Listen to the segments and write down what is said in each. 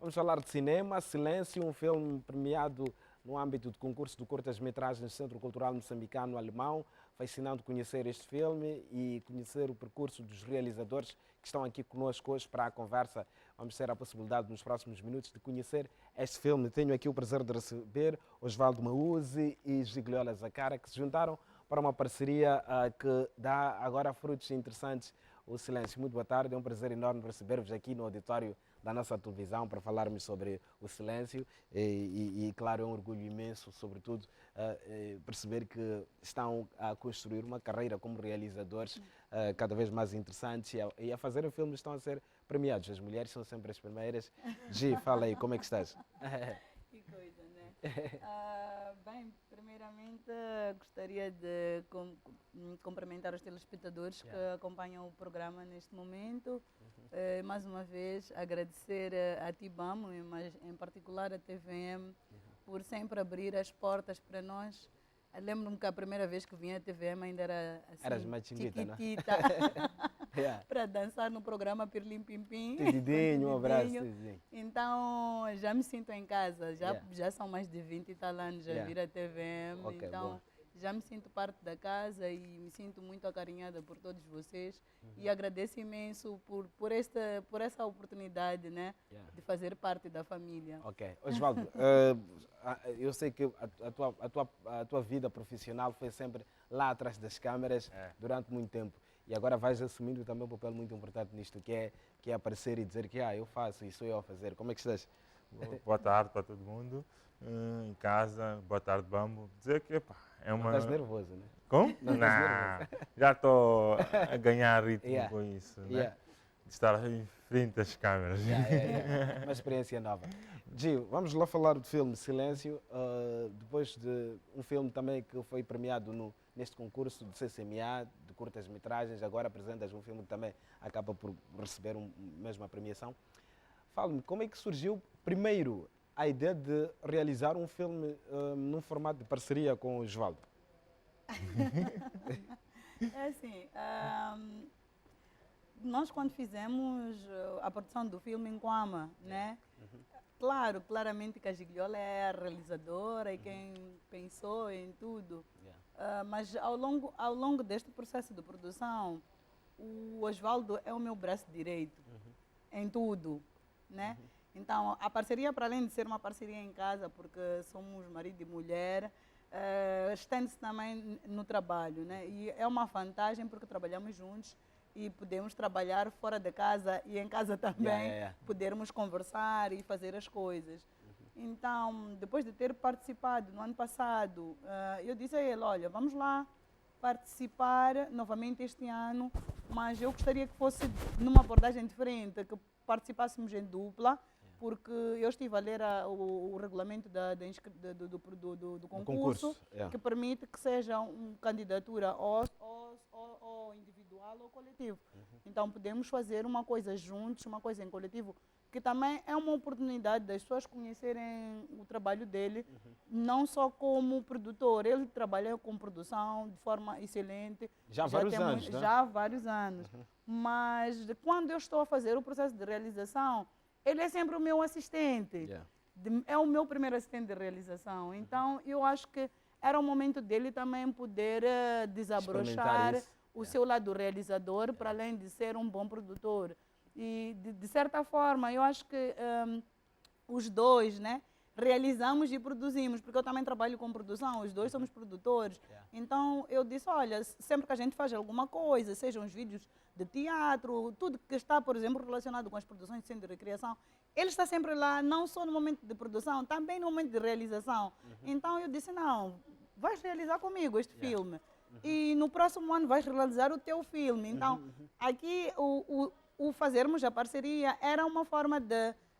Vamos falar de cinema. Silêncio, um filme premiado no âmbito do concurso de curtas-metragens do Centro Cultural Moçambicano Alemão. Fascinante conhecer este filme e conhecer o percurso dos realizadores que estão aqui conosco hoje para a conversa. Vamos ter a possibilidade nos próximos minutos de conhecer este filme. Tenho aqui o prazer de receber Osvaldo Mauzi e Gigliola Zacara, que se juntaram para uma parceria que dá agora frutos interessantes. O Silêncio, muito boa tarde, é um prazer enorme receber-vos aqui no auditório da nossa televisão para falarmos sobre o Silêncio e claro, é um orgulho imenso, sobretudo, perceber que estão a construir uma carreira como realizadores cada vez mais interessante e a fazer filmes estão a ser premiados. As mulheres são sempre as primeiras. Gi, fala aí, como é que estás? Que coisa, né? Bem, primeiramente gostaria de cumprimentar os telespectadores que acompanham o programa neste momento. Mais uma vez agradecer a Tibamo, mas em particular a TVM, por sempre abrir as portas para nós. Lembro-me que a primeira vez que vim à TVM ainda era assim, eras mais chiquita, não? Para dançar no programa Pirlim Pim Pim. Tididinho, um abraço. Tididinho. Então, já me sinto em casa. Já são mais de 20 e tal anos a vir à TVM. Okay, então, boa. Já me sinto parte da casa e me sinto muito acarinhada por todos vocês. E agradeço imenso por essa oportunidade, né, de fazer parte da família. Ok. Osvaldo, eu sei que a tua vida profissional foi sempre lá atrás das câmeras durante muito tempo. E agora vais assumindo também um papel muito importante nisto, que é aparecer e dizer que eu faço e sou eu a fazer. Como é que estás? Boa tarde para todo mundo. Em casa, boa tarde, Bambo. Dizer que é uma... Não estás nervoso, né? Como? Não estás nervoso. Já estou a ganhar ritmo com isso, né? De estar em frente às câmeras. Uma experiência nova. Gil, vamos lá falar do filme Silêncio, depois de um filme também que foi premiado neste concurso de CCMA, de curtas-metragens, agora apresentas um filme que também acaba por receber mesmo a premiação. Fala-me, como é que surgiu, primeiro, a ideia de realizar um filme num formato de parceria com o Osvaldo? É assim, nós quando fizemos a produção do filme em Kwama, né? Claramente que a Gigliola é a realizadora e quem pensou em tudo. Mas ao longo deste processo de produção, o Osvaldo é o meu braço direito em tudo, né? Então, a parceria, para além de ser uma parceria em casa, porque somos marido e mulher, estende-se também no trabalho, né? E é uma vantagem porque trabalhamos juntos e podemos trabalhar fora de casa e em casa também, podermos conversar e fazer as coisas. Então, depois de ter participado no ano passado, eu disse a ele, olha, vamos lá participar novamente este ano, mas eu gostaria que fosse numa abordagem diferente, que participássemos em dupla, porque eu estive a ler o regulamento do concurso, que permite que seja uma candidatura ou individual ou coletivo. Então podemos fazer uma coisa juntos, uma coisa em coletivo, que também é uma oportunidade das pessoas conhecerem o trabalho dele, não só como produtor, ele trabalha com produção de forma excelente. Já há vários anos, né? Já há vários anos. Mas quando eu estou a fazer o processo de realização, ele é sempre o meu assistente. É o meu primeiro assistente de realização. Então, eu acho que era o momento dele também poder desabrochar o seu lado realizador, para além de ser um bom produtor. E, de certa forma, eu acho que os dois, né, realizamos e produzimos, porque eu também trabalho com produção, os dois somos produtores. Então, eu disse, olha, sempre que a gente faz alguma coisa, sejam os vídeos de teatro, tudo que está, por exemplo, relacionado com as produções de centro de recreação, ele está sempre lá, não só no momento de produção, também no momento de realização. Então, eu disse, não, vais realizar comigo este filme. E no próximo ano vais realizar o teu filme. Então, aqui, o fazermos a parceria era uma forma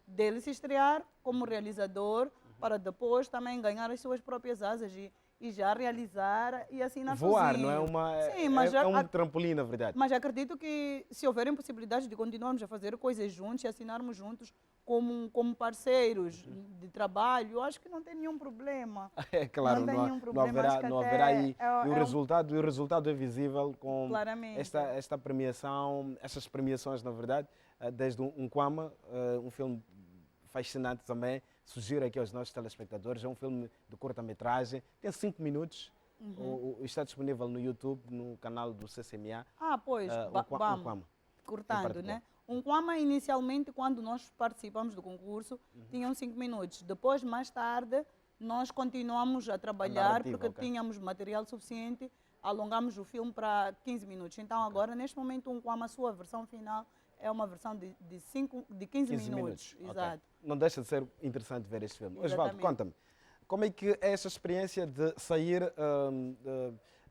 dele se estrear como realizador, para depois também ganhar as suas próprias asas e já realizar e assinar voar, sozinho. não é Sim, mas é um trampolim, na verdade. Mas acredito que se houverem possibilidades de continuarmos a fazer coisas juntos e assinarmos juntos como parceiros de trabalho, eu acho que não tem nenhum problema. É claro, não tem nenhum problema. não haverá aí. E o resultado é visível com esta premiação, estas premiações, na verdade, desde um Kwama, um filme fascinante também. Sugiro aqui aos nossos telespectadores. É um filme de curta-metragem, tem 5 minutos. Está disponível no YouTube, no canal do CCMA. Pois, vamos, cortando, né? Um Kwama, inicialmente, quando nós participamos do concurso, tinham 5 minutos. Depois, mais tarde, nós continuamos a trabalhar, porque tínhamos material suficiente, alongamos o filme para 15 minutos. Então, agora, neste momento, um Kwama, a sua versão final, é uma versão de 15 minutos. Exato. Não deixa de ser interessante ver este filme. Osvaldo, conta-me, como é que é essa experiência de sair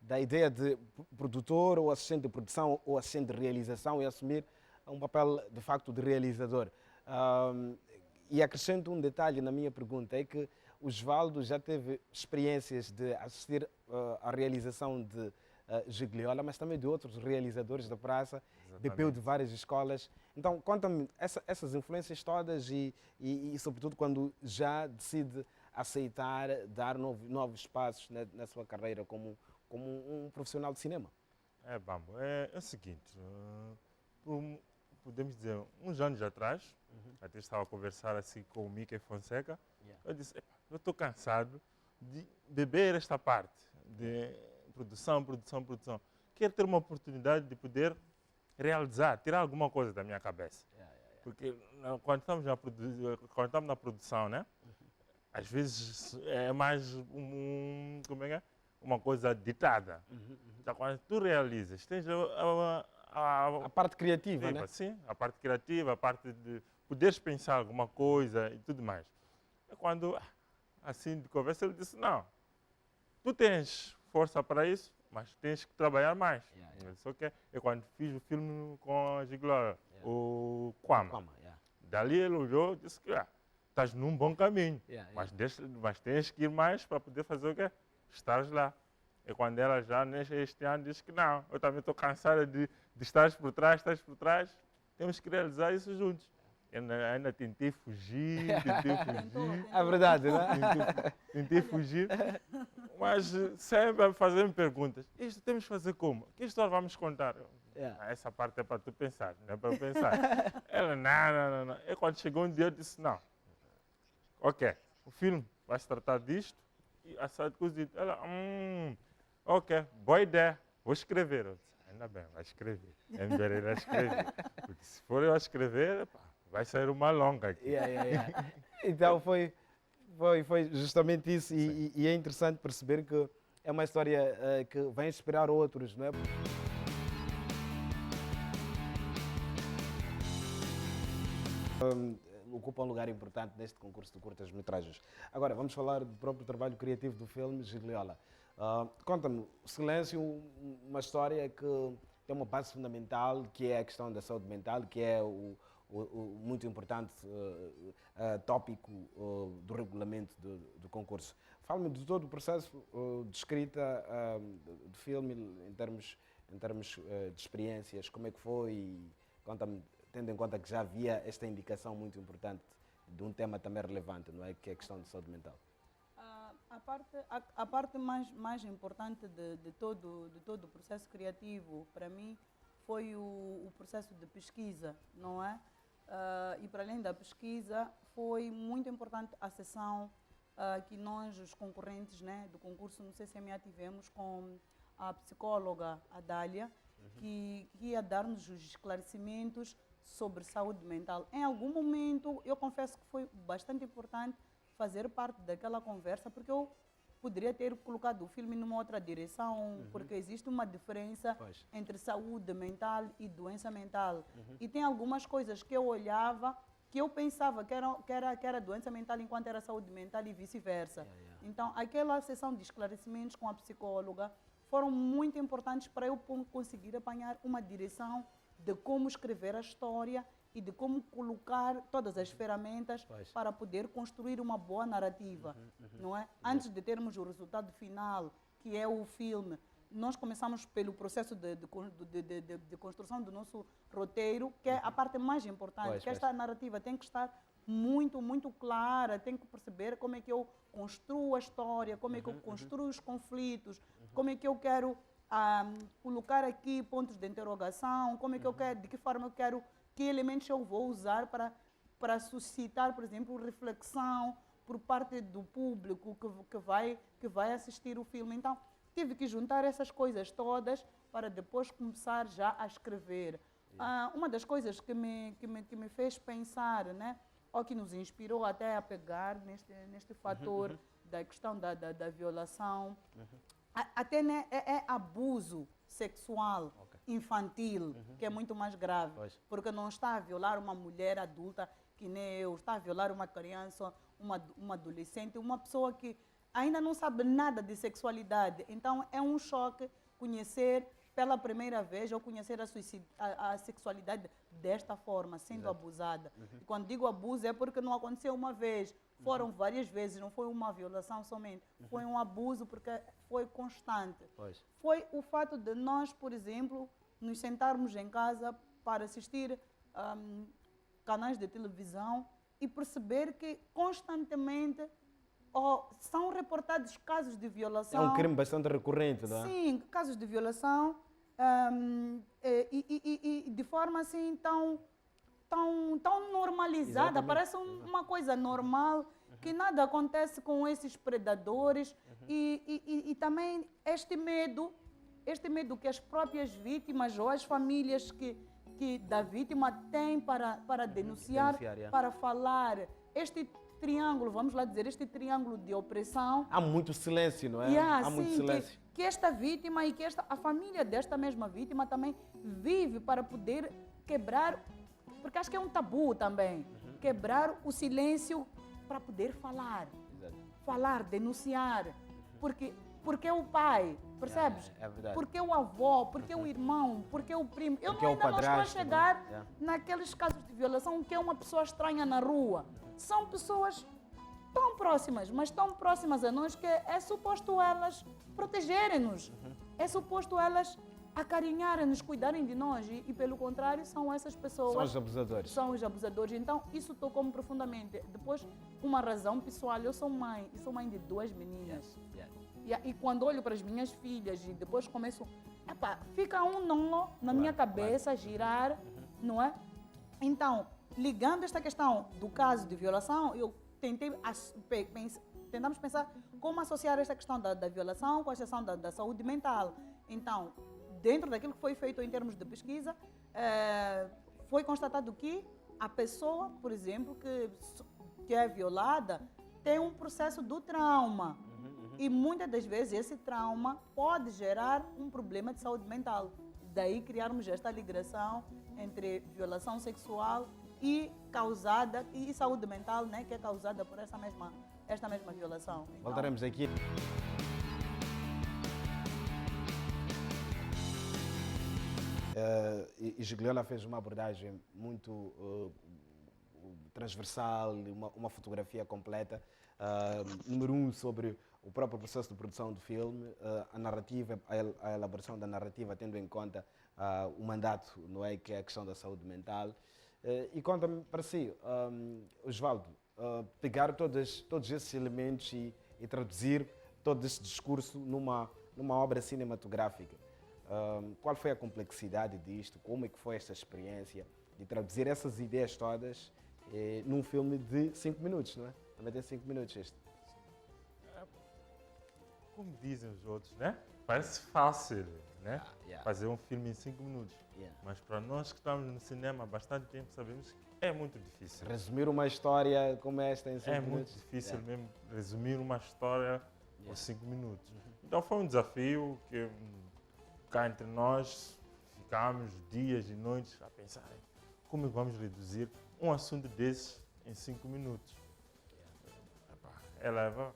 da ideia de produtor ou assistente de produção ou assistente de realização e assumir um papel, de facto, de realizador? E acrescento um detalhe na minha pergunta, é que o Osvaldo já teve experiências de assistir à realização de Gigliola, mas também de outros realizadores da praça, bebeu de várias escolas. Então, conta-me essas influências todas e, sobretudo, quando já decide aceitar dar novos passos na sua carreira como um profissional de cinema. Bambo, é o seguinte, podemos dizer, uns anos atrás, até estava a conversar assim com o Mickey Fonseca, eu disse, eu estou cansado de beber esta parte de produção. Quero ter uma oportunidade de poder realizar, tirar alguma coisa da minha cabeça. Porque quando estamos na produção, né? Às vezes é mais uma coisa ditada. Então, quando tu realizas, tens a parte criativa, né? Sim, a parte criativa, a parte de poderes pensar alguma coisa e tudo mais. É quando, assim, de conversa, ele disse, não, tu tens força para isso, mas tens que trabalhar mais. Só que é quando fiz o filme com a Gigliola, o Kwama. Dali ele olhou e disse que estás num bom caminho, mas tens que ir mais para poder fazer o quê? Estares lá. E quando ela já este ano disse que não, eu também estou cansada de estares por trás, temos que realizar isso juntos. Eu ainda tentei fugir. É verdade, né? Tentei fugir, mas sempre a fazer-me perguntas. Isto temos que fazer como? Que história vamos contar? Essa parte é para tu pensar, não é para eu pensar. Ela, não. E quando chegou um dia, eu disse, não. Ok, o filme vai se tratar disto e assado cozido. Ela, ok, boa ideia, vou escrever. Eu disse, ainda bem, vai escrever. É melhor ele escrever. Porque se for eu a escrever, vai sair uma longa aqui. Então foi justamente isso e é interessante perceber que é uma história que vai inspirar outros, não é? Ocupa um lugar importante neste concurso de curtas-metragens. Agora, vamos falar do próprio trabalho criativo do filme Gigliola. Conta-me, Silêncio, uma história que tem uma base fundamental, que é a questão da saúde mental, que é o muito importante tópico do regulamento do concurso. Fala-me de todo o processo de escrita do filme, em termos de experiências, como é que foi, e conta-me, tendo em conta que já havia esta indicação muito importante de um tema também relevante, não é? Que é a questão de saúde mental. A parte mais importante de todo o processo criativo, para mim, foi o processo de pesquisa, não é? E para além da pesquisa, foi muito importante a sessão que nós, os concorrentes, né, do concurso no CCMA, tivemos com a psicóloga Adália, que ia dar-nos os esclarecimentos sobre saúde mental. Em algum momento, eu confesso que foi bastante importante fazer parte daquela conversa, porque eu poderia ter colocado o filme numa outra direção, porque existe uma diferença entre saúde mental e doença mental. E tem algumas coisas que eu olhava, que eu pensava que era doença mental enquanto era saúde mental e vice-versa. Então, aquela sessão de esclarecimentos com a psicóloga foram muito importantes para eu conseguir apanhar uma direção de como escrever a história e de como colocar todas as ferramentas para poder construir uma boa narrativa, não é? Antes de termos o resultado final, que é o filme, nós começamos pelo processo de construção do nosso roteiro, que é a parte mais importante, que esta narrativa tem que estar muito, muito clara, tem que perceber como é que eu construo a história, como é que eu construo os conflitos, como é que eu quero colocar aqui pontos de interrogação, como é que eu quero, de que forma eu quero, que elementos eu vou usar para para suscitar, por exemplo, reflexão por parte do público que vai assistir o filme. Então, tive que juntar essas coisas todas para depois começar já a escrever. Uma das coisas que me fez pensar, né, ou que nos inspirou até a pegar neste fator da questão da violação, até né, é abuso sexual infantil, que é muito mais grave, porque não está a violar uma mulher adulta que nem eu, está a violar uma criança, uma adolescente, uma pessoa que ainda não sabe nada de sexualidade. Então é um choque conhecer pela primeira vez ou conhecer a sexualidade desta forma, sendo abusada. E quando digo abuso é porque não aconteceu uma vez, foram várias vezes, não foi uma violação somente, foi um abuso porque foi constante. Foi o fato de nós, por exemplo, nos sentarmos em casa para assistir canais de televisão e perceber que constantemente são reportados casos de violação. É um crime bastante recorrente, não é? Sim, casos de violação e de forma assim tão normalizada. Exatamente. Parece uma coisa normal, que nada acontece com esses predadores e também este medo que as próprias vítimas ou as famílias da vítima têm para denunciar, para falar. Este triângulo, vamos lá dizer, este triângulo de opressão. Há muito silêncio, não é? Há muito silêncio. Que esta vítima e que a família desta mesma vítima também vive para poder quebrar, porque acho que é um tabu também, quebrar o silêncio para poder falar. Falar, denunciar. Porque o pai, percebes? É verdade. Porque o avô, porque o irmão, porque o primo. Eu Porque ainda não estou a chegar né? naqueles casos de violação que é uma pessoa estranha na rua. São pessoas tão próximas, mas tão próximas a nós que é suposto elas protegerem-nos. É suposto elas acarinharem-nos, cuidarem de nós. E pelo contrário, são essas pessoas. São os abusadores. São os abusadores. Então, isso tocou-me profundamente. Depois, uma razão pessoal. Eu sou mãe. E sou mãe de 2 meninas. E quando olho para as minhas filhas e depois começo... fica um nó na minha cabeça, girar, não é? Então, ligando esta questão do caso de violação, eu tentamos pensar como associar esta questão da violação com a questão da saúde mental. Então, dentro daquilo que foi feito em termos de pesquisa, foi constatado que a pessoa, por exemplo, que é violada, tem um processo do trauma. E muitas das vezes esse trauma pode gerar um problema de saúde mental. Daí criarmos esta ligação entre violação sexual e saúde mental, né, que é causada por esta mesma violação. Então, Voltaremos aqui. E Gigliola fez uma abordagem muito transversal, uma fotografia completa. Número 1, sobre o próprio processo de produção do filme, a narrativa, a elaboração da narrativa, tendo em conta o mandato, não é, que é a questão da saúde mental. E conta-me para si, Osvaldo, pegar todos esses elementos e traduzir todo esse discurso numa obra cinematográfica. Qual foi a complexidade disto? Como é que foi esta experiência de traduzir essas ideias todas num filme de 5 minutos, não é? Também tem 5 minutos este. Como dizem os outros, né? Parece fácil, né? Yeah. Fazer um filme em 5 minutos. Mas para nós que estamos no cinema há bastante tempo, sabemos que é muito difícil. Resumir uma história como esta em 5 minutos. É muito difícil mesmo resumir uma história em 5 minutos. Então foi um desafio que cá entre nós ficámos dias e noites a pensar como vamos reduzir um assunto desses em 5 minutos. Ela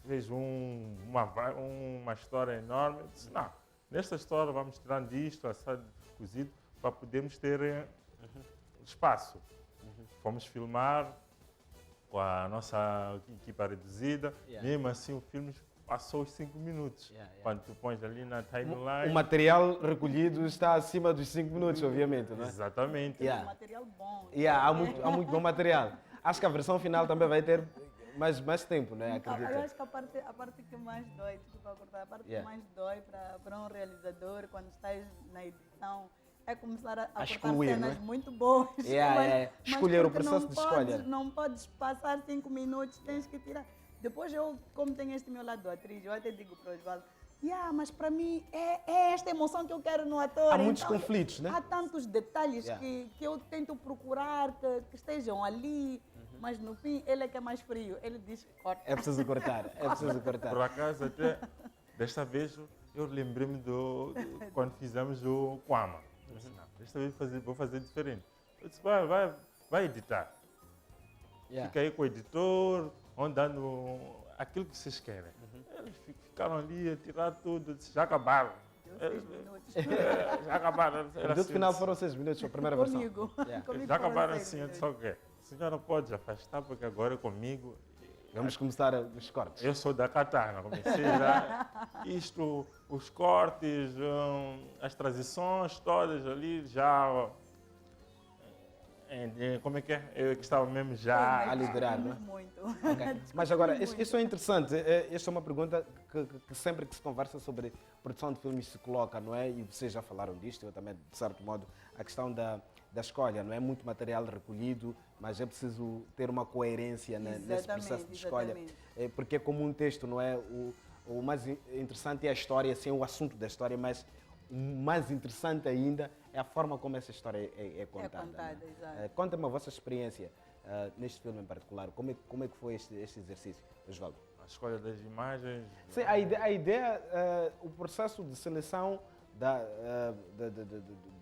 fez uma história enorme. Eu disse, não, nesta história vamos tirar disto, assado, cozido, para podermos ter espaço. Fomos filmar com a nossa equipa reduzida, mesmo assim o filme passou os 5 minumuito. Quando tu pões ali na timeline... O material recolhido está acima dos 5 minutos, obviamente, não é? Exatamente. Um material bom. Há muito bom material. Acho que a versão final também vai ter mais tempo, né? Acredito. Eu acho que a parte que mais dói, desculpa cortar, a parte que mais dói para um realizador quando estás na edição é começar a cortar excluir, cenas não é? muito boas. Escolher o porque processo de escolha. Não podes passar 5 minutos, tens que tirar. Depois eu, como tenho este meu lado do atriz, eu até digo para o Osvaldo, mas para mim é esta emoção que eu quero no ator. Há muitos Então, conflitos, né? Há tantos detalhes Yeah. que eu tento procurar, que estejam ali, mas no fim ele é que é mais frio. Ele diz, corta. É preciso cortar, é preciso cortar. Por acaso, até desta vez, eu lembrei-me quando fizemos o Kwama. Eu disse, não, desta vez vou fazer diferente. Eu disse, vai editar. Yeah. Fica aí com o editor, vão dando aquilo que vocês querem. Eles ficaram ali a tirar tudo, eu disse, já acabaram. Deu 6 minutos. Já acabaram. O Era produto assim, final foram 6 minutos, a primeira versão. Comigo. Yeah. Comigo já foram acabaram 6 assim, eu disse, minutos. ok. A senhora pode afastar, porque agora é comigo. Vamos começar os cortes. Eu sou da Katana, comecei já. Isto, os cortes, as transições todas ali já. Como é que é? Eu que estava mesmo já. a liderar, não é? Muito. Ok. Mas agora, isso é interessante. Esta é uma pergunta que sempre que se conversa sobre produção de filmes se coloca, não é? E vocês já falaram disto, eu também, de certo modo, a questão da escolha, não é? Muito material recolhido, mas é preciso ter uma coerência nesse processo de escolha. Porque é como um texto, não é? O mais interessante é a história, assim, o assunto da história, mas o mais interessante ainda é a forma como essa história é contada. Né? Exato. Conta-me a vossa experiência neste filme em particular. Como é que foi este exercício, Osvaldo? A escolha das imagens. Sim, a ideia, o processo de seleção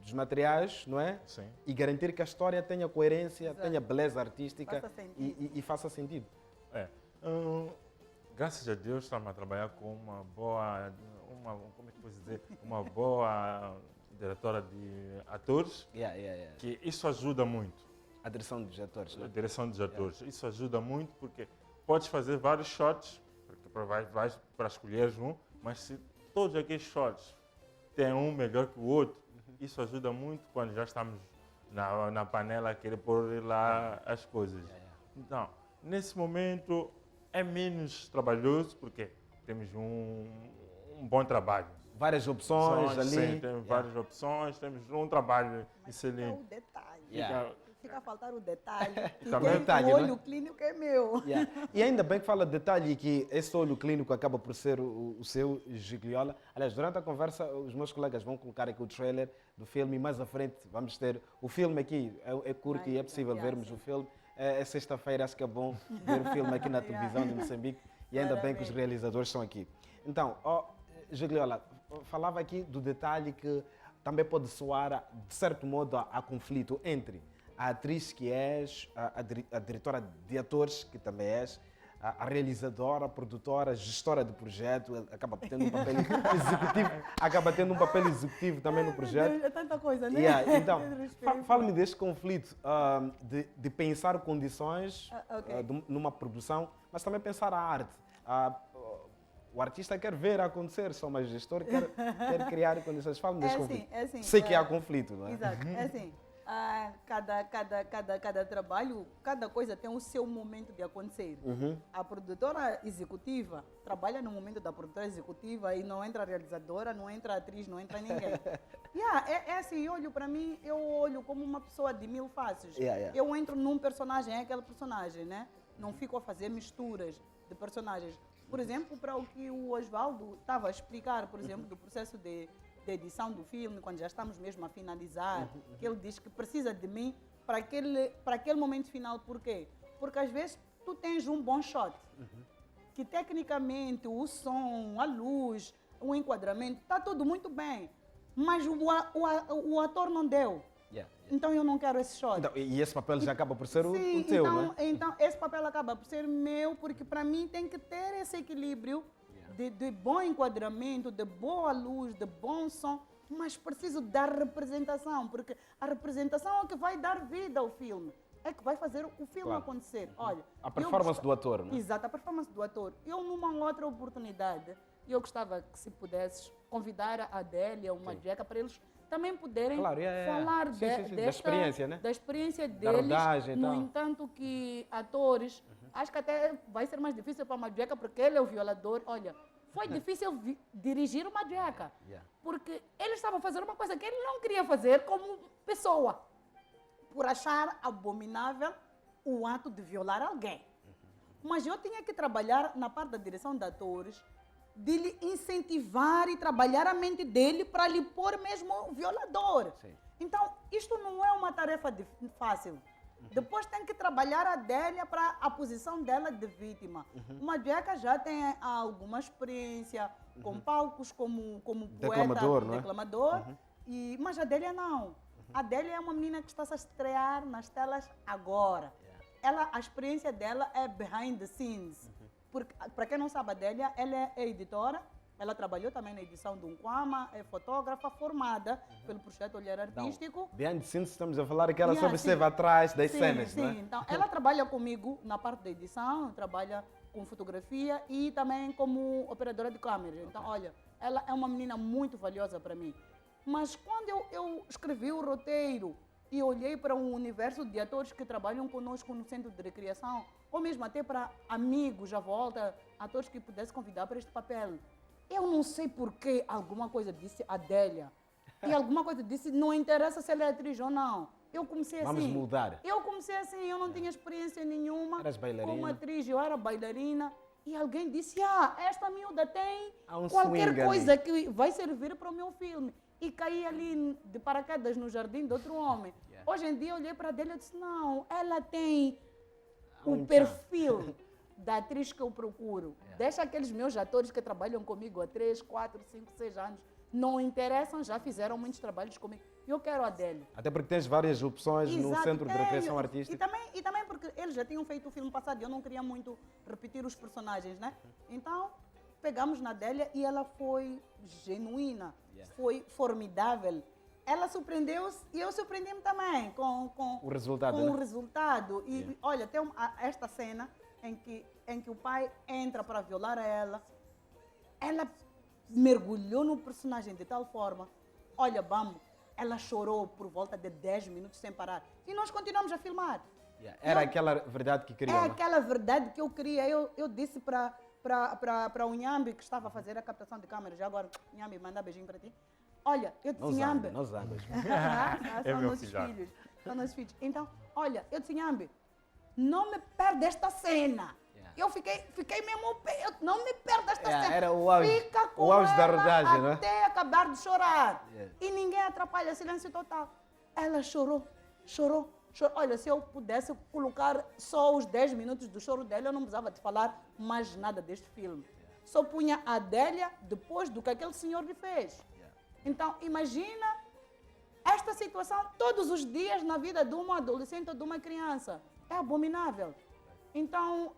dos materiais, não é? Sim. E garantir que a história tenha coerência, Exato. tenha beleza artística Faça sentido. e faça sentido. Graças a Deus estamos a trabalhar com uma boa, como é que posso dizer, uma boa diretora de atores, que isso ajuda muito. A direção dos atores, A não é? direção dos atores. Isso ajuda muito porque podes fazer vários shots, porque vais para escolheres um, mas se todos aqueles shots têm um melhor que o outro, isso ajuda muito quando já estamos na panela a querer pôr lá as coisas. Então, nesse momento é menos trabalhoso porque temos um bom trabalho. Várias opções ali. Sim, temos várias opções, temos um trabalho Mas fica excelente. o detalhe. Yeah. Fica a faltar o detalhe. Que Também tem detalhe, o né? olho clínico é meu. Yeah. E ainda bem que fala de detalhe que esse olho clínico acaba por ser o seu, Gigliola. Aliás, durante a conversa, os meus colegas vão colocar aqui o trailer do filme e mais à frente vamos ter o filme aqui. É curto e é possível vermos o filme. É sexta-feira, acho que é bom ver o filme aqui na televisão de Moçambique e ainda bem que os realizadores estão aqui. Então, Gigliola, falava aqui do detalhe que também pode soar, de certo modo, a conflito entre a atriz que és, a diretora de atores, que também és, a realizadora, a produtora, a gestora do projeto, acaba tendo um papel executivo, também no projeto. É tanta coisa, né? Então, fala-me deste conflito de pensar condições numa produção, mas também pensar a arte. O artista quer ver acontecer, só mas o gestor quer criar condições. Fala-me deste conflito. assim, Sei que há conflito, não é? Exato, é assim. Cada trabalho, cada coisa tem o seu momento de acontecer. A produtora executiva trabalha no momento da produtora executiva e não entra a realizadora, não entra a atriz, não entra ninguém. É assim, para mim, eu olho como uma pessoa de mil faces. Eu entro num personagem, é aquele personagem, né? Não fico a fazer misturas de personagens. Por exemplo, para o que o Osvaldo estava a explicar, por exemplo, do processo de edição do filme, quando já estamos mesmo a finalizar, que ele diz que precisa de mim para aquele momento final. Por quê? Porque às vezes tu tens um bom shot, que tecnicamente o som, a luz, o enquadramento, está tudo muito bem, mas o ator não deu. Então eu não quero esse shot. Então, e esse papel já acaba por ser o teu, então, não é? Então esse papel acaba por ser meu, porque para mim tem que ter esse equilíbrio de bom enquadramento, de boa luz, de bom som, mas preciso da representação, porque a representação é que vai dar vida ao filme, é que vai fazer o filme acontecer. Olha, a performance do ator, não é? Exato, a performance do ator. Eu, numa outra oportunidade, eu gostava que, se pudesses, convidar a Adélia ou uma Jeca para eles também poderem falar da experiência, né? Da experiência deles. Da rodagem e no tal. entanto que atores, acho que até vai ser mais difícil para a Madjeca, porque ele é o violador. Olha, foi difícil dirigir o Madjaka. Yeah. Porque ele estava a fazer uma coisa que ele não queria fazer como pessoa. Por achar abominável o ato de violar alguém. Mas eu tinha que trabalhar na parte da direção de atores, de lhe incentivar e trabalhar a mente dele para lhe pôr mesmo violador. Sim. Então, isto não é uma tarefa fácil. Depois tem que trabalhar a Adélia para a posição dela de vítima. Uma Jeca já tem alguma experiência com palcos como Declamador, poeta, não é? declamador, mas a Adélia não. A Adélia é uma menina que está a estrear nas telas agora. A experiência dela é behind the scenes. Porque, para quem não sabe, a Adélia, ela é editora, ela trabalhou também na edição do Nkwama, é fotógrafa formada pelo projeto Olhar Artístico. Behind the scenes, estamos a falar que ela Yeah, só observa atrás das cenas, sim. não é? Então, ela trabalha comigo na parte da edição, trabalha com fotografia e também como operadora de câmeras. Então, olha, ela é uma menina muito valiosa para mim. Mas quando eu escrevi o roteiro e olhei para um universo de atores que trabalham conosco no centro de recreação, ou mesmo até para amigos à volta, atores que pudesse convidar para este papel, eu não sei por que alguma coisa disse Adélia. E alguma coisa disse, não interessa se ela é atriz ou não. Eu comecei assim. Vamos mudar. Eu comecei assim, eu não tinha experiência nenhuma. Eras bailarina. Como atriz, eu era bailarina. E alguém disse, esta miúda tem Há um qualquer swing coisa ali. que vai servir para o meu filme. E caí ali de paraquedas no jardim de outro homem. Hoje em dia eu olhei para dele e disse, não, ela tem o perfil da atriz que eu procuro. Deixa aqueles meus atores que trabalham comigo há 3, 4, 5, 6 anos. Não interessam, já fizeram muitos trabalhos comigo. Eu quero a Adélia. Até porque tens várias opções no Exato, Centro de Recreação tenho. Artística. E também porque eles já tinham feito o filme passado e eu não queria muito repetir os personagens, né? Então, pegamos na Adélia e ela foi genuína, foi formidável. Ela surpreendeu-se e eu surpreendi-me também com O resultado, com né? o resultado. E olha, tem esta cena em que o pai entra para violar ela mergulhou no personagem de tal forma, olha, vamos, ela chorou por volta de 10 minutos sem parar. E nós continuamos a filmar. Era aquela verdade que queria. É não? aquela verdade que eu queria. Eu disse para o Nhambi, que estava a fazer a captação de câmeras, já agora, Nhambi, manda beijinho para ti. Olha, eu disse, Nhambi. Nós ambos. É São meu nossos filhote. filhos. São nossos filhos. Então, olha, eu disse, Nhambi, não me perde esta cena. Eu fiquei mesmo, não me perda esta cena. Era o auge, Fica com o auge da ela rodagem, não é? até acabar de chorar. E ninguém atrapalha, silêncio total. Ela chorou. Olha, se eu pudesse colocar só os 10 minutos do choro dela, eu não precisava de falar mais nada deste filme. Só punha a Adélia depois do que aquele senhor lhe fez. Então, imagina esta situação todos os dias na vida de uma adolescente ou de uma criança. É abominável. Então,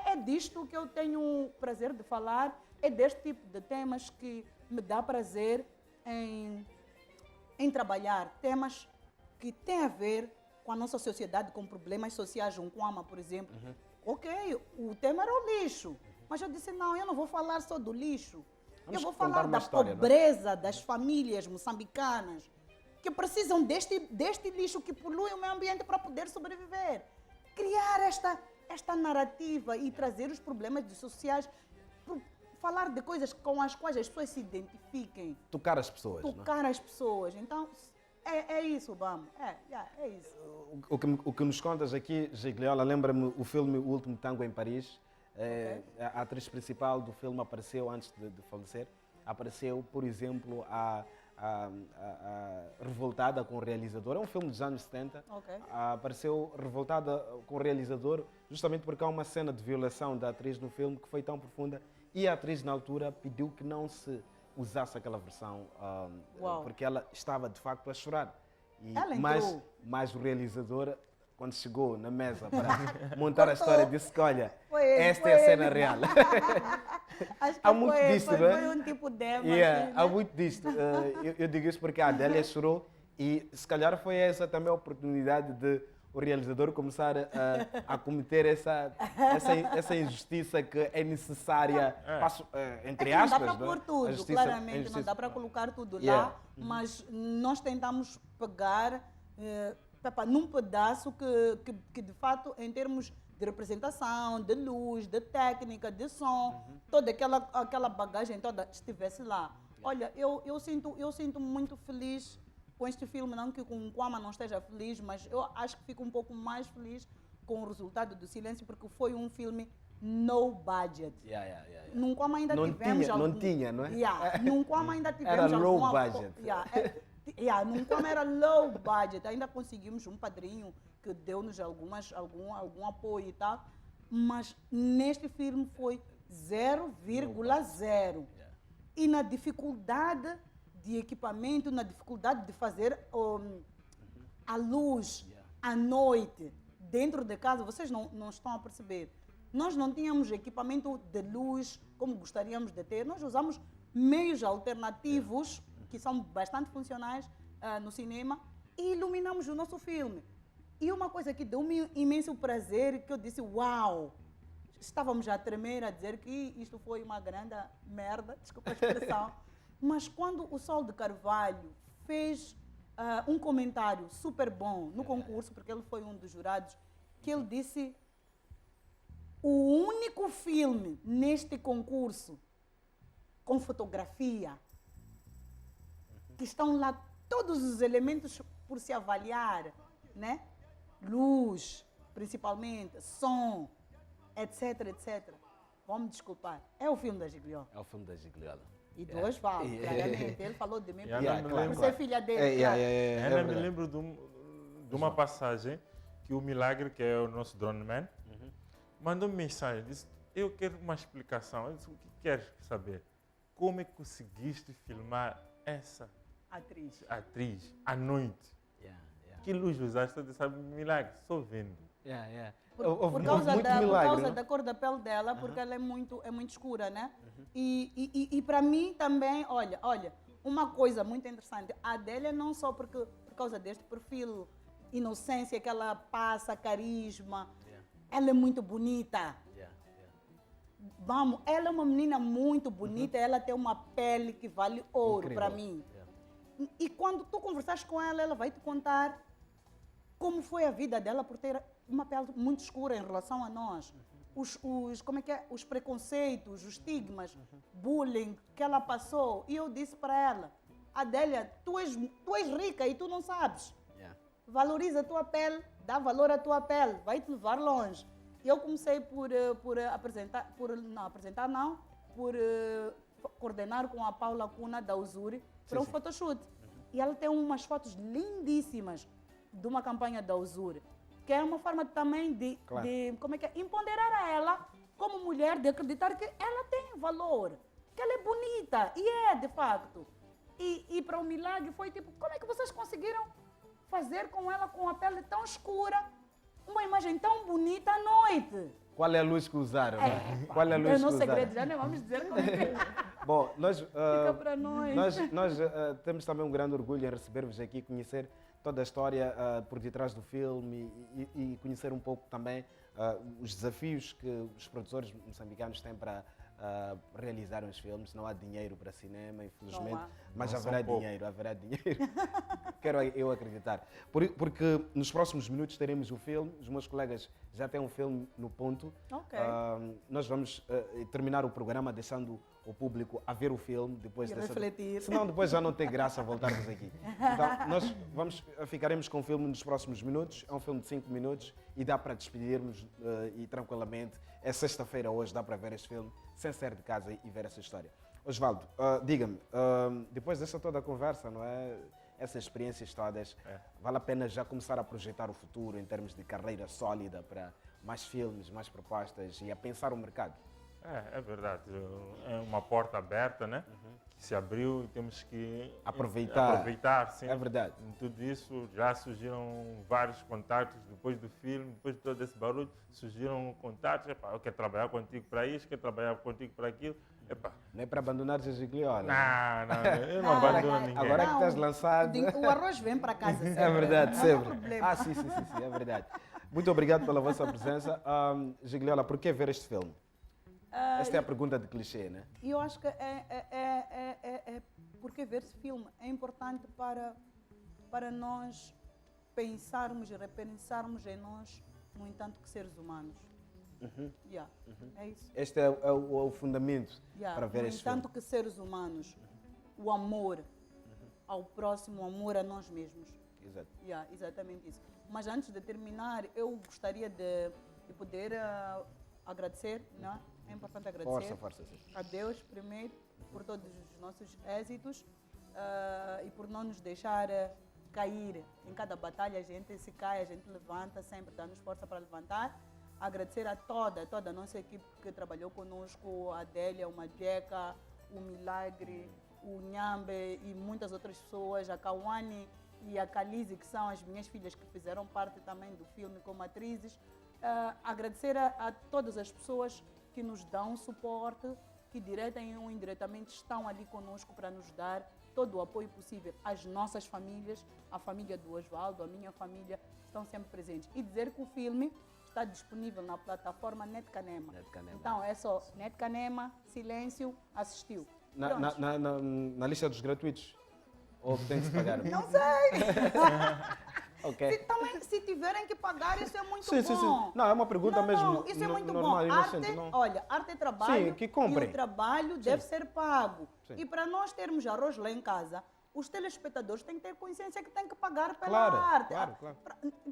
é disto que eu tenho o prazer de falar, é deste tipo de temas que me dá prazer em trabalhar. Temas que têm a ver com a nossa sociedade, com problemas sociais, um Nkwama, por exemplo. Ok, o tema era o lixo, mas eu disse, não, eu não vou falar só do lixo. Vamos eu vou contar falar uma da história, não é? pobreza das famílias moçambicanas que precisam deste lixo que polui o meio ambiente para poder sobreviver. Criar esta narrativa e trazer os problemas sociais, falar de coisas com as quais as pessoas se identifiquem. Tocar as pessoas. não é? Tocar as pessoas. Então, é isso, vamos. É isso. O que nos contas aqui, Gigliola, lembra-me o filme O Último Tango em Paris. A atriz principal do filme apareceu antes de falecer. Apareceu, por exemplo, a revoltada com o realizador. É um filme dos anos 70. Ok. Apareceu revoltada com o realizador justamente porque há uma cena de violação da atriz no filme que foi tão profunda e a atriz na altura pediu que não se usasse aquela versão porque ela estava de facto a chorar. Ela entrou. Mas o realizador, quando chegou na mesa para montar a história, disse que olha, esta é a cena real. Acho que Há muito disto, não é? foi um tipo de Há muito disto. Eu digo isso porque a Adélia chorou e se calhar foi essa também a oportunidade de o realizador começar a cometer essa injustiça que é necessária, entre aspas. Não dá para pôr tudo, claramente, não dá para colocar tudo lá, mas nós tentamos pegar num pedaço que de fato, em termos de representação, de luz, de técnica, de som, toda aquela bagagem toda estivesse lá. Olha, eu sinto muito feliz com este filme, não que com o Kwama não esteja feliz, mas eu acho que fico um pouco mais feliz com o resultado do Silêncio, porque foi um filme no budget. Num Kwama ainda tivemos não tinha, não é? Num Kwama ainda tivemos Era low alguma budget. num Kwama era low budget. Ainda conseguimos um padrinho que deu-nos algum apoio e tal, mas neste filme foi 0,0. E na dificuldade de equipamento, na dificuldade de fazer a luz à noite dentro de casa, vocês não estão a perceber. Nós não tínhamos equipamento de luz como gostaríamos de ter. Nós usamos meios alternativos que são bastante funcionais no cinema e iluminamos o nosso filme. E uma coisa que deu-me imenso prazer, que eu disse, uau! Estávamos a tremer, a dizer que isto foi uma grande merda, desculpa a expressão, mas quando o Sol de Carvalho fez um comentário super bom no concurso, porque ele foi um dos jurados, que ele disse, o único filme neste concurso com fotografia, que estão lá todos os elementos por se avaliar, né? Luz, principalmente, som, etc, etc. Vão me desculpar. É o filme da Gigliola. É o filme da Gigliola. E dois falam, claramente. Ele falou de mim claro. por ser filha dele. Ainda me lembro de uma passagem que o Milagre, que é o nosso drone man, mandou-me mensagem, disse, eu quero uma explicação. Eu disse, o que queres saber? Como é que conseguiste filmar essa atriz à noite? Que luz usaste? Eu disse, Milagre, só vendo. Por causa da cor da pele dela, porque ela é muito escura, né? E para mim também, olha, uma coisa muito interessante, a Adélia não só por causa deste perfil, inocência que ela passa, carisma, ela é muito bonita. Vamos, ela é uma menina muito bonita, ela tem uma pele que vale ouro para mim. E quando tu conversares com ela, ela vai te contar como foi a vida dela por ter uma pele muito escura em relação a nós. Os preconceitos, os estigmas, bullying que ela passou. E eu disse para ela, Adélia, tu és rica e tu não sabes. Valoriza a tua pele, dá valor à tua pele, vai te levar longe. Eu comecei por coordenar com a Paula Cuna da Usuri para um photoshoot. E ela tem umas fotos lindíssimas de uma campanha da Usuri, que é uma forma também de empoderar a ela como mulher, de acreditar que ela tem valor, que ela é bonita, e é de facto. E para o Milagre foi tipo, como é que vocês conseguiram fazer com ela com a pele tão escura, uma imagem tão bonita à noite? Qual é a luz que usaram? Qual é a luz que usaram? Segredo, já nem vamos dizer como é que é. Bom, nós, fica para nós. Nós temos também um grande orgulho em receber-vos aqui, conhecer toda a história por detrás do filme e conhecer um pouco também os desafios que os produtores moçambicanos têm para realizarem os filmes. Não há dinheiro para cinema, infelizmente, mas haverá dinheiro. Quero eu acreditar. Porque nos próximos minutos teremos o filme, os meus colegas já têm um filme no ponto. Nós vamos terminar o programa deixando o público a ver o filme depois dessa... refletir. Senão depois já não tem graça voltarmos aqui. Então, nós ficaremos com o filme nos próximos minutos. É um filme de 5 minutos e dá para despedirmos e tranquilamente. É sexta-feira hoje, dá para ver este filme sem sair de casa e ver essa história. Osvaldo, diga-me, depois dessa toda a conversa, não é? Essas experiências todas, vale a pena já começar a projetar o futuro em termos de carreira sólida para mais filmes, mais propostas e a pensar o mercado? É verdade. É uma porta aberta, né? Que se abriu e temos que aproveitar, sim. É verdade. Em tudo isso já surgiram vários contatos depois do filme, depois de todo esse barulho, surgiram contatos. Eu quero trabalhar contigo para isso, quero trabalhar contigo para aquilo. Não é para abandonar a Gigliola. Não, eu não abandono ninguém. Agora que estás lançado... O arroz vem para casa sempre. É verdade, sempre. Problema. Sim, é verdade. Muito obrigado pela vossa presença. Gigliola, por que ver este filme? Esta é a pergunta de clichê, né? E eu acho que porque ver esse filme é importante para nós pensarmos e repensarmos em nós, no entanto, que seres humanos. Yeah. É isso. Este é o fundamento Yeah. para ver No este filme. entanto que seres humanos, o amor ao próximo, o amor a nós mesmos. Exato. Yeah, exatamente isso. Mas antes de terminar, eu gostaria de poder agradecer, né? É importante agradecer Força, sim. a Deus primeiro por todos os nossos êxitos e por não nos deixar cair. Em cada batalha a gente se cai, a gente levanta, sempre dá-nos força para levantar. Agradecer a toda a nossa equipe que trabalhou conosco, a Adélia, o Madjeca, o Milagre, o Nhambe e muitas outras pessoas, a Kawane e a Kalize, que são as minhas filhas que fizeram parte também do filme como atrizes. Agradecer a todas as pessoas que nos dão suporte, que direta ou indiretamente estão ali conosco para nos dar todo o apoio possível. As nossas famílias, a família do Osvaldo, a minha família, estão sempre presentes. E dizer que o filme está disponível na plataforma Netcanema. Então é só Netcanema, Silêncio, assistiu. Na lista dos gratuitos? Ou tem que se pagar? Não sei! Ok. Também, se tiverem que pagar, isso é muito Sim, bom. sim, sim. Não, é uma pergunta mesmo. Não, isso é muito normal, bom. inocente, Arte, não. olha, arte é trabalho Sim, que e comprem. o trabalho deve ser pago. Sim. E para nós termos arroz lá em casa, os telespectadores têm que ter consciência que têm que pagar pela Claro, arte. claro.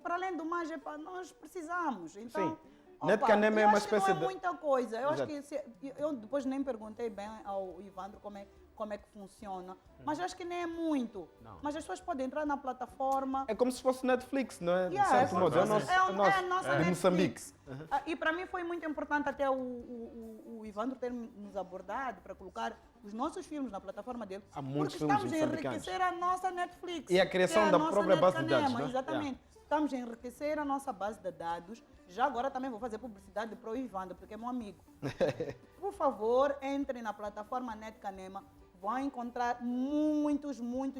Para além do mais, nós precisamos. Então, Sim. Netcanema é eu uma acho que espécie não é de... muita coisa. Eu acho Exato. que eu depois nem perguntei bem ao Ivandro como é que funciona. Mas eu acho que nem é muito. Não. Mas as pessoas podem entrar na plataforma. É como se fosse Netflix, não é? De Yeah, certo modo. É o nosso, é a nossa de Netflix. Moçambique. E para mim foi muito importante até o Ivandro ter nos abordado para colocar os nossos filmes na plataforma dele. Há muitos porque filmes estamos a moçambicanos. enriquecer a nossa Netflix. E a criação que é da nossa própria base de Netcanema, dados, né? Exatamente. Estamos a enriquecer a nossa base de dados. Já agora também vou fazer publicidade para o Ivandro, porque é meu amigo. Por favor, entrem na plataforma Netcanema. Vão encontrar muitos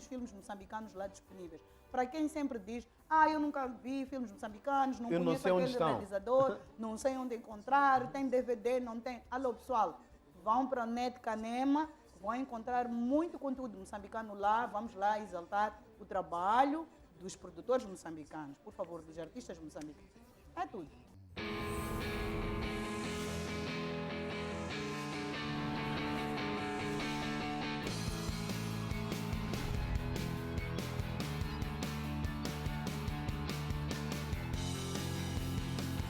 filmes moçambicanos lá disponíveis. Para quem sempre diz, eu nunca vi filmes moçambicanos, não Eu não conheço sei onde aquele estão. realizador, não sei onde encontrar, tem DVD, não tem. Alô, pessoal, vão para o Netcanema, vão encontrar muito conteúdo moçambicano lá, vamos lá exaltar o trabalho dos produtores moçambicanos, por favor, dos artistas moçambicanos. É tudo.